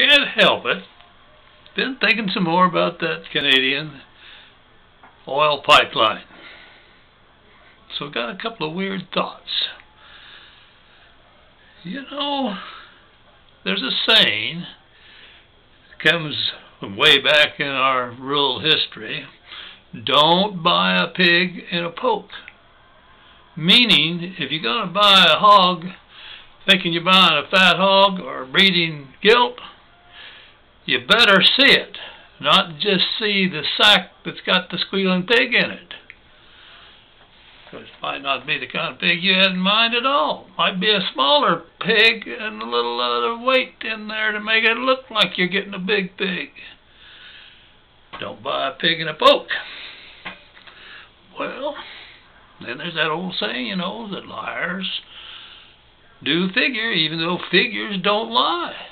Can't help it. Been thinking some more about that Canadian oil pipeline. So got a couple of weird thoughts. You know, there's a saying that comes from way back in our rural history. Don't buy a pig in a poke. Meaning, if you're going to buy a hog thinking you're buying a fat hog or breeding gilt, you better see it, not just see the sack that's got the squealing pig in it. Because it might not be the kind of pig you had in mind at all. Might be a smaller pig and a little other weight in there to make it look like you're getting a big pig. Don't buy a pig in a poke. Well, then there's that old saying, you know, that liars do figure, even though figures don't lie.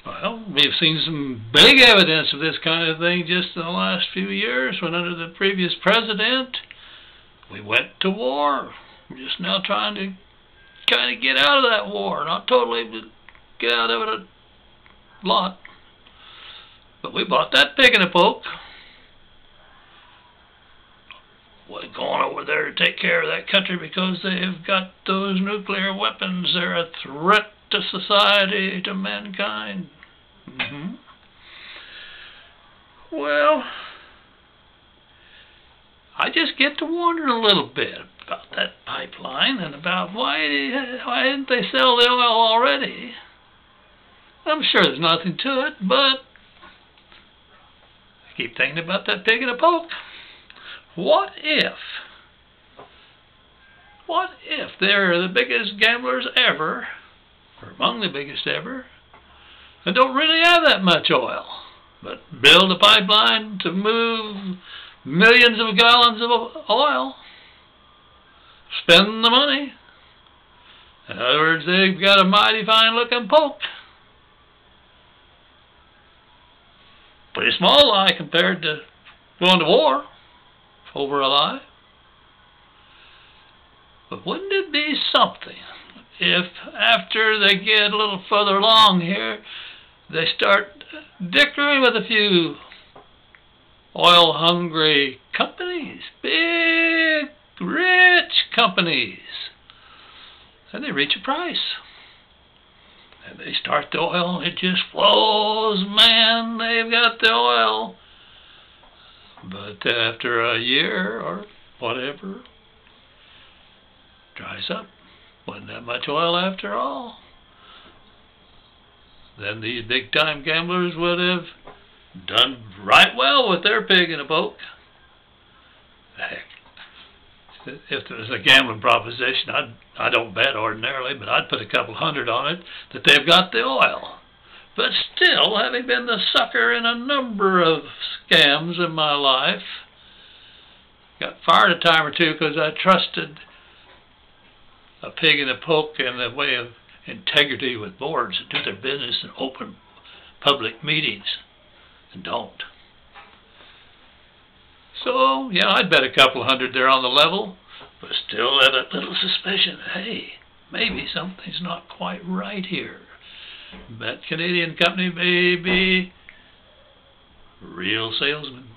Well, we've seen some big evidence of this kind of thing just in the last few years, when under the previous president, we went to war. We're just now trying to kind of get out of that war. Not totally, but get out of it a lot. But we bought that pig in a poke. We're going over there to take care of that country because they've got those nuclear weapons. They're a threat to society, to mankind. Well, I just get to wondering a little bit about that pipeline and about why didn't they sell the oil already? I'm sure there's nothing to it, but I keep thinking about that pig in a poke. What if they're the biggest gamblers ever, or among the biggest ever, and don't really have that much oil, but build a pipeline to move millions of gallons of oil, spend the money. In other words, they've got a mighty fine looking poke. Pretty small lie compared to going to war over a lie. But wouldn't it be something if after they get a little further along here, they start dickering with a few oil-hungry companies, big, rich companies, and they reach a price. And they start the oil, it just flows, man, they've got the oil. But after a year or whatever, dries up. Wasn't that much oil after all. Then these big-time gamblers would have done right well with their pig in a poke. Heck, if there was a gambling proposition, I don't bet ordinarily, but I'd put a couple hundred on it that they've got the oil. But still, having been the sucker in a number of scams in my life, got fired a time or two because I trusted a pig in a poke in the way of integrity with boards that do their business in open public meetings and don't. So, yeah, I'd bet a couple hundred there on the level, but still have a little suspicion, hey, maybe something's not quite right here. That Canadian company may be real salesman.